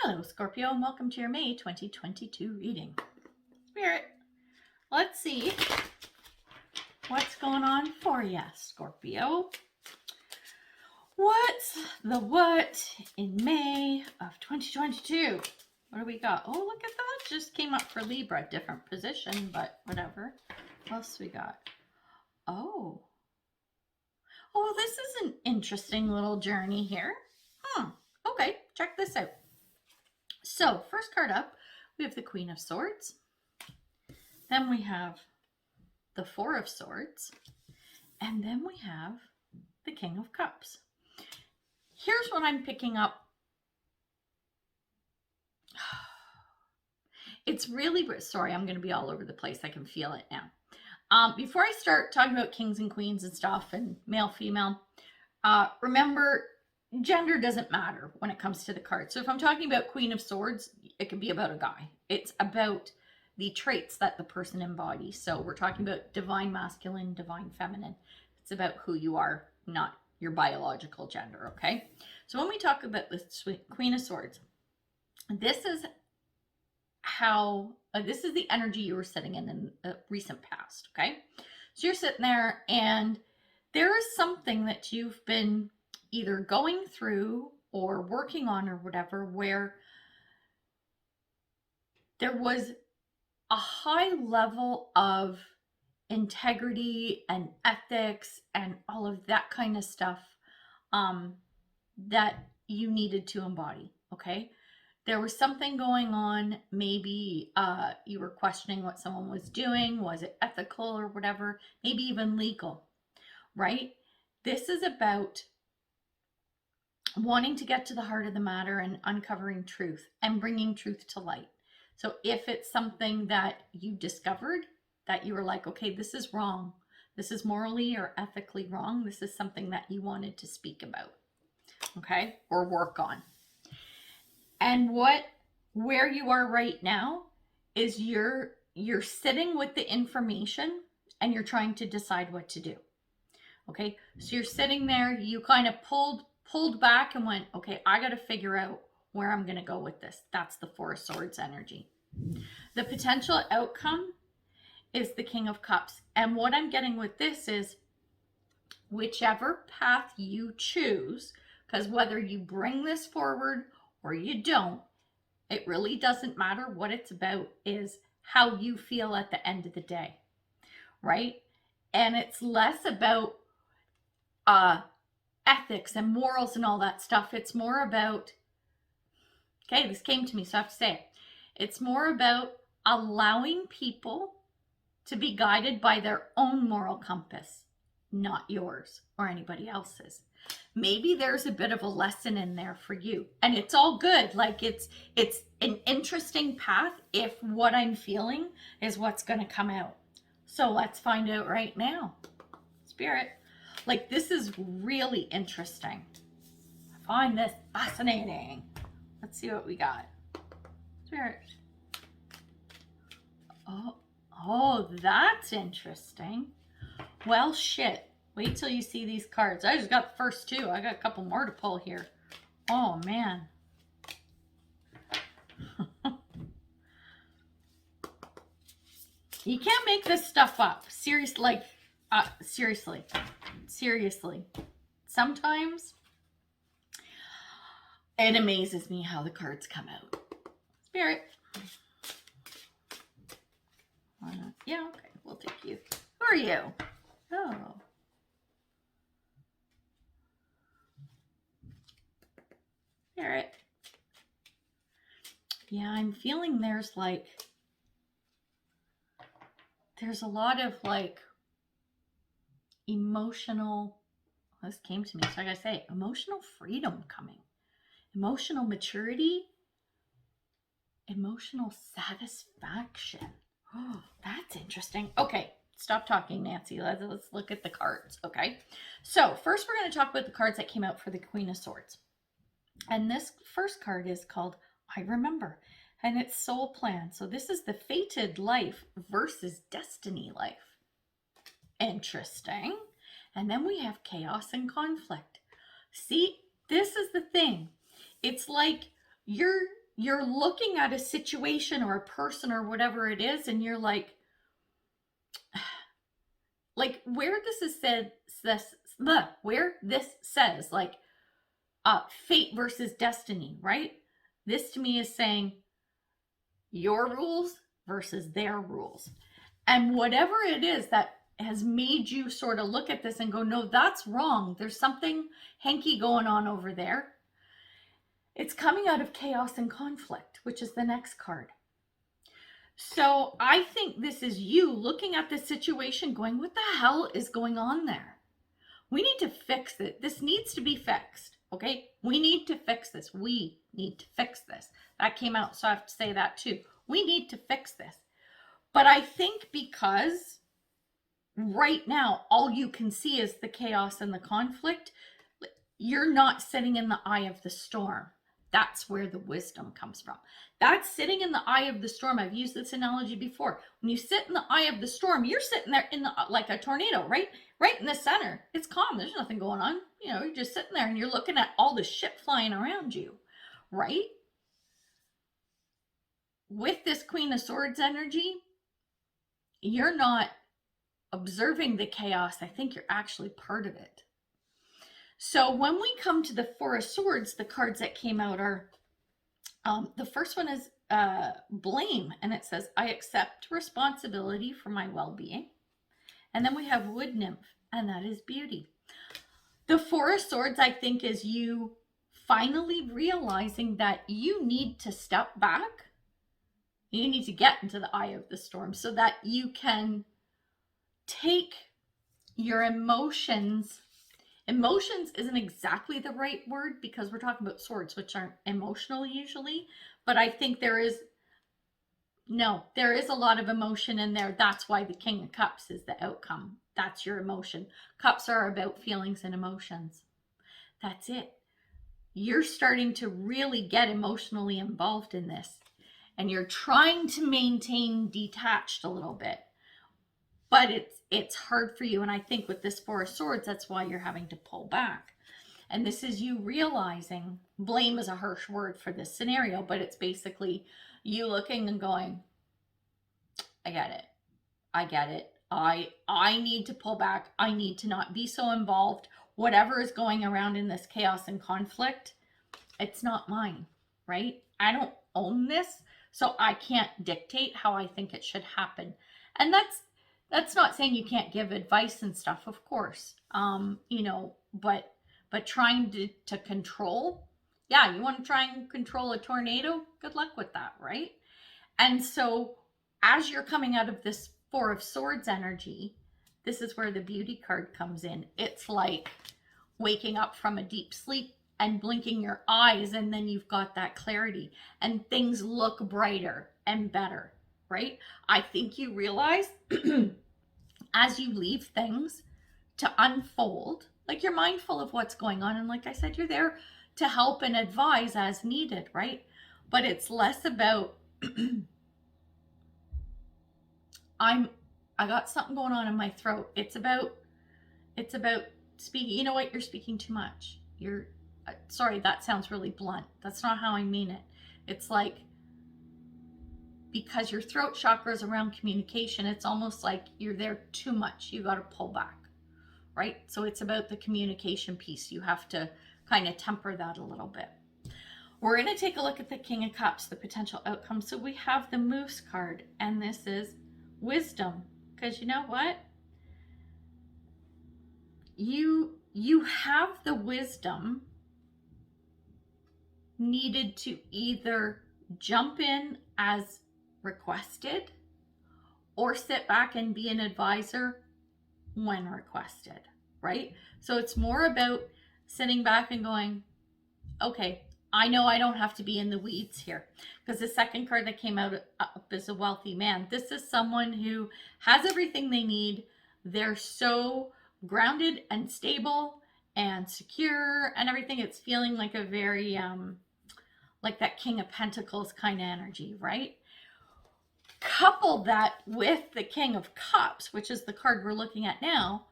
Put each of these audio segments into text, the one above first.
Hello, Scorpio, and welcome to your May 2022 reading. Spirit, let's see what's going on for you, Scorpio. What's the what in May of 2022? What do we got? Oh, look at that. Just came up for Libra. Different position, but whatever. What else we got? Oh, this is an interesting little journey here. Okay, check this out. So, first card up, we have the Queen of Swords. Then we have the Four of Swords. And then we have the King of Cups. Here's what I'm picking up. It's really, sorry, I'm going to be all over the place. I can feel it now. Before I start talking about kings and queens and stuff and male, female, remember, gender doesn't matter when it comes to the card. So if I'm talking about Queen of Swords, it could be about a guy. It's about the traits that the person embodies. So we're talking about divine masculine, divine feminine. It's about who you are, not your biological gender, okay? So when we talk about the Queen of Swords, this is how, this is the energy you were sitting in the recent past, okay? So you're sitting there and there is something that you've been either going through or working on or whatever, where there was a high level of integrity and ethics and all of that kind of stuff that you needed to embody, okay? There was something going on. Maybe you were questioning what someone was doing. Was it ethical or whatever? Maybe even legal, right? This is about wanting to get to the heart of the matter and uncovering truth and bringing truth to light. So if it's something that you discovered that you were like, okay, this is wrong, this is morally or ethically wrong, this is something that you wanted to speak about, okay, or work on. And where you are right now is you're sitting with the information and you're trying to decide what to do. Okay, so you're sitting there, you kind of pulled back and went, okay, I got to figure out where I'm going to go with this. That's the Four of Swords energy. The potential outcome is the King of Cups. And what I'm getting with this is whichever path you choose, because whether you bring this forward or you don't, it really doesn't matter. What it's about is how you feel at the end of the day, right? And it's less about ethics and morals and all that stuff. It's more about, okay, this came to me, so I have to say it. It's more about allowing people to be guided by their own moral compass, not yours or anybody else's. Maybe there's a bit of a lesson in there for you, and it's all good. Like it's an interesting path if what I'm feeling is what's going to come out. So let's find out right now. Spirit, like, this is really interesting. I find this fascinating. Let's see what we got. Spirit. Oh, that's interesting. Well, shit. Wait till you see these cards. I just got the first two. I got a couple more to pull here. Oh, man. You can't make this stuff up. Seriously. Sometimes it amazes me how the cards come out. Spirit. Yeah, okay. We'll take you. Who are you? Oh. Spirit. Yeah, I'm feeling there's a lot of emotional, this came to me, so I gotta say, emotional freedom coming, emotional maturity, emotional satisfaction. Oh, that's interesting. Okay, stop talking, Nancy. Let's look at the cards, okay? So first we're going to talk about the cards that came out for the Queen of Swords. And this first card is called I Remember, and it's Soul Plan. So this is the fated life versus destiny life. Interesting. And then we have chaos and conflict. See, this is the thing. It's like you're you're looking at a situation or a person or whatever it is, and you're like where this is said, where this says like fate versus destiny, right? This to me is saying your rules versus their rules. And whatever it is that has made you sort of look at this and go, no, that's wrong. There's something hanky going on over there. It's coming out of chaos and conflict, which is the next card. So I think this is you looking at this situation going, what the hell is going on there? We need to fix it. This needs to be fixed. Okay. We need to fix this. We need to fix this. That came out. So I have to say that too. We need to fix this. But I think because right now, all you can see is the chaos and the conflict, you're not sitting in the eye of the storm. That's where the wisdom comes from. That's sitting in the eye of the storm. I've used this analogy before. When you sit in the eye of the storm, you're sitting there in the like a tornado, right in the center. It's calm. There's nothing going on. You know, you're just sitting there and you're looking at all the shit flying around you, right? With this Queen of Swords energy, you're not observing the chaos. I think you're actually part of it. So when we come to the Four of Swords, the cards that came out are, the first one is blame. And it says, I accept responsibility for my well-being. And then we have Wood Nymph, and that is beauty. The Four of Swords, I think, is you finally realizing that you need to step back. You need to get into the eye of the storm so that you can take your emotions. Emotions isn't exactly the right word because we're talking about swords, which aren't emotional usually, but I think there is a lot of emotion in there. That's why the King of Cups is the outcome. That's your emotion. Cups are about feelings and emotions. That's it. You're starting to really get emotionally involved in this, and you're trying to maintain detached a little bit, but it's hard for you. And I think with this Four of Swords, that's why you're having to pull back. And this is you realizing, blame is a harsh word for this scenario, but it's basically you looking and going, I get it. I need to pull back. I need to not be so involved. Whatever is going around in this chaos and conflict, it's not mine, right? I don't own this, so I can't dictate how I think it should happen. And that's not saying you can't give advice and stuff, of course. But trying to control, yeah, you want to try and control a tornado? Good luck with that, right? And so as you're coming out of this Four of Swords energy, this is where the beauty card comes in. It's like waking up from a deep sleep and blinking your eyes, and then you've got that clarity and things look brighter and better, right? I think you realize as you leave things to unfold, like you're mindful of what's going on. And like I said, you're there to help and advise as needed, right? But it's less about, I got something going on in my throat. It's about speaking. You know what? You're speaking too much. Sorry, that sounds really blunt. That's not how I mean it. It's like, because your throat chakra is around communication, it's almost like you're there too much. You got to pull back, right? So it's about the communication piece. You have to kind of temper that a little bit. We're going to take a look at the King of Cups, the potential outcome. So we have the Moose card, and this is wisdom. Because you know what? You have the wisdom needed to either jump in as requested or sit back and be an advisor when requested, right? So it's more about sitting back and going, okay, I know I don't have to be in the weeds here. Because the second card that came out up is a wealthy man. This is someone who has everything they need. They're so grounded and stable and secure and everything. It's feeling like a very like that King of Pentacles kind of energy, right? Couple that with the King of Cups, which is the card we're looking at now.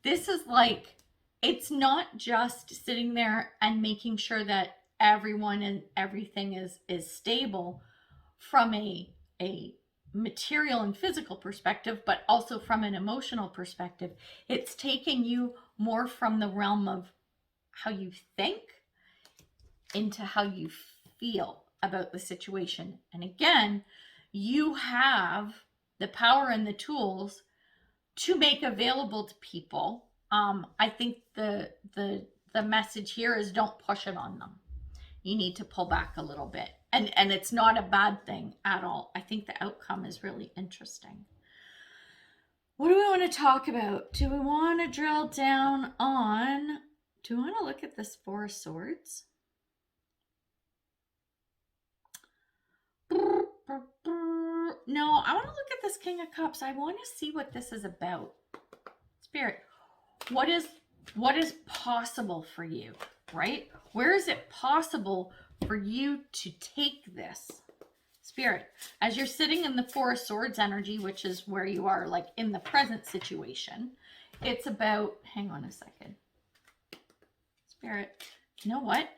This is like, it's not just sitting there and making sure that everyone and everything is stable from a material and physical perspective, but also from an emotional perspective. It's taking you more from the realm of how you think into how you feel about the situation. And again, you have the power and the tools to make available to people. I think the message here is don't push it on them. You need to pull back a little bit. And it's not a bad thing at all. I think the outcome is really interesting. What do we want to talk about? Do we want to drill down on, do we want to look at this Four of Swords? No, I want to look at this King of Cups. I want to see what this is about. Spirit, what is possible for you, right? Where is it possible for you to take this? Spirit, as you're sitting in the Four of Swords energy, which is where you are like in the present situation, it's about, hang on a second. Spirit, you know what?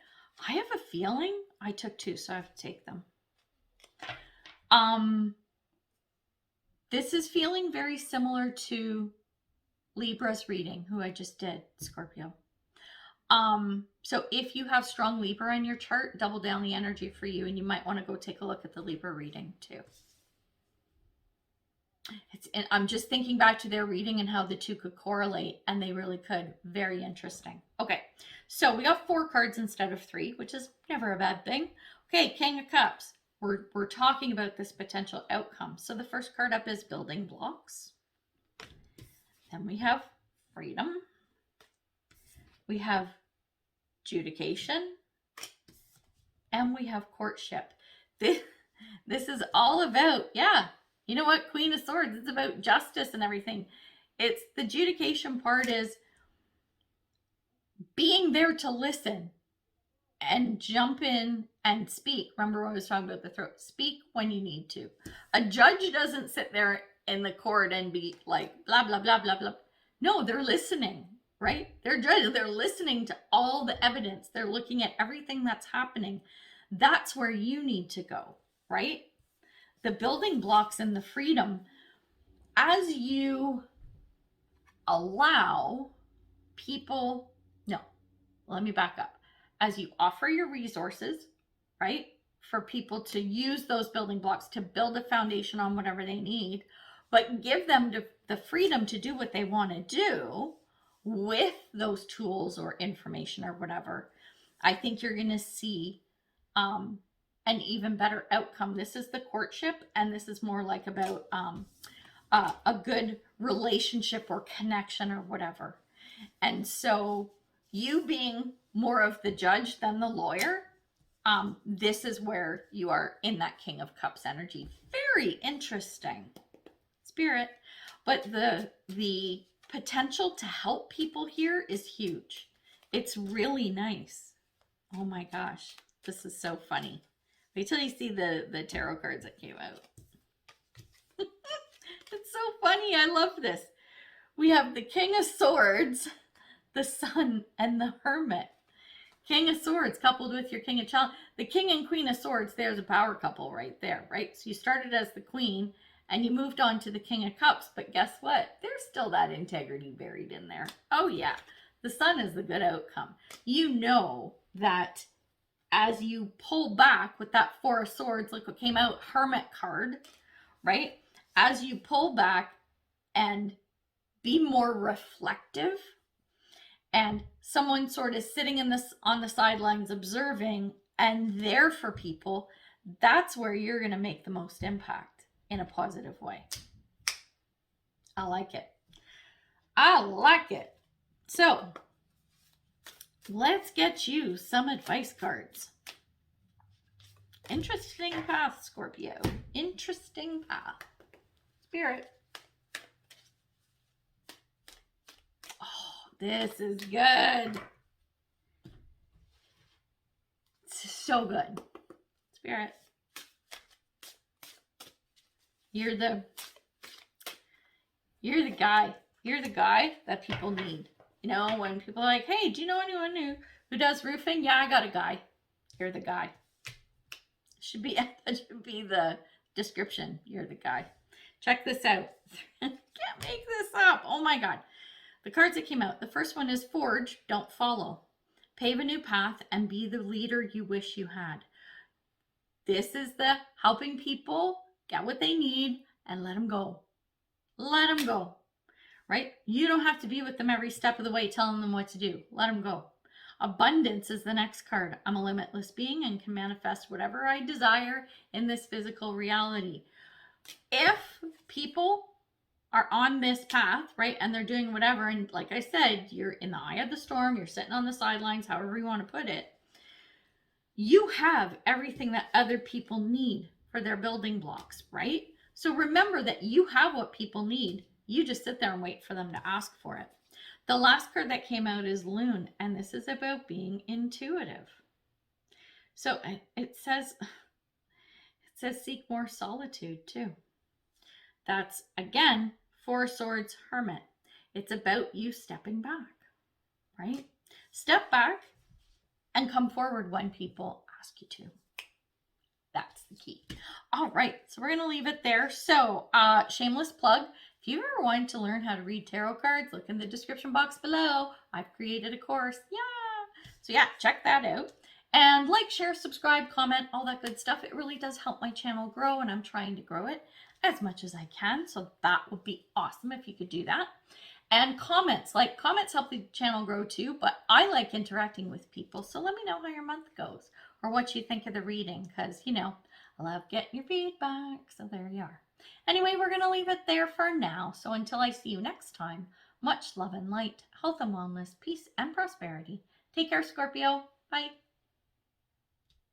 I have a feeling, I took two, so I have to take them. This is feeling very similar to Libra's reading, who I just did, Scorpio. So if you have strong Libra in your chart, double down the energy for you, and you might want to go take a look at the Libra reading too. I'm just thinking back to their reading and how the two could correlate, and they really could. Very interesting. Okay, so we got 4 cards instead of 3, which is never a bad thing. Okay, King of Cups. We're talking about this potential outcome. So the first card up is building blocks. Then we have freedom. We have adjudication. And we have courtship. This is all about, yeah, you know what? Queen of Swords, it's about justice and everything. It's the adjudication part is being there to listen and jump in and speak. Remember what I was talking about the throat. Speak when you need to. A judge doesn't sit there in the court and be like, blah, blah, blah, blah, blah. No, they're listening, right? They're judges. They're listening to all the evidence. They're looking at everything that's happening. That's where you need to go, right? The building blocks and the freedom, as you allow people, no, let me back up. As you offer your resources, right, for people to use those building blocks to build a foundation on whatever they need, but give them the freedom to do what they want to do with those tools or information or whatever, I think you're going to see an even better outcome. This is the courtship, and this is more like about a good relationship or connection or whatever. And so you being more of the judge than the lawyer, this is where you are in that King of Cups energy. Very interesting, Spirit. But the potential to help people here is huge. It's really nice. Oh my gosh, this is so funny. Wait till you see the tarot cards that came out. It's so funny. I love this. We have the King of Swords, the Sun, and the Hermit. King of Swords coupled with your King of Chalice. The King and Queen of Swords, there's a power couple right there, right? So you started as the Queen and you moved on to the King of Cups, but guess what? There's still that integrity buried in there. Oh yeah, the Sun is the good outcome. You know that as you pull back with that Four of Swords, look what came out, Hermit card, right? As you pull back and be more reflective, and someone sort of sitting in this on the sidelines observing and there for people, that's where you're going to make the most impact in a positive way. I like it. I like it. So let's get you some advice cards. Interesting path, Scorpio. Interesting path. Spirit. This is good. It's so good. Spirit. You're the guy. You're the guy that people need. You know, when people are like, hey, do you know anyone who does roofing? Yeah, I got a guy. You're the guy. That should be the description. You're the guy. Check this out. Can't make this up. Oh my God. The cards that came out. The first one is forge, don't follow. Pave a new path and be the leader you wish you had. This is the helping people get what they need and let them go. Let them go. Right? You don't have to be with them every step of the way telling them what to do. Let them go. Abundance is the next card. I'm a limitless being and can manifest whatever I desire in this physical reality. If people are on this path, right, and they're doing whatever, and like I said, you're in the eye of the storm, you're sitting on the sidelines, however you want to put it, you have everything that other people need for their building blocks, right? So remember that you have what people need. You just sit there and wait for them to ask for it. The last card that came out is Loon, and this is about being intuitive. So it says seek more solitude too. That's, again, Four Swords Hermit. It's about you stepping back, right? Step back and come forward when people ask you to. That's the key. All right, so we're going to leave it there. So, shameless plug. If you ever wanted to learn how to read tarot cards, look in the description box below. I've created a course. Yeah. So yeah, check that out. And like, share, subscribe, comment, all that good stuff. It really does help my channel grow, and I'm trying to grow it as much as I can. So that would be awesome if you could do that. And comments help the channel grow too, but I like interacting with people. So let me know how your month goes or what you think of the reading, because, you know, I love getting your feedback. So there you are. Anyway, we're going to leave it there for now. So until I see you next time, much love and light, health and wellness, peace and prosperity. Take care, Scorpio. Bye.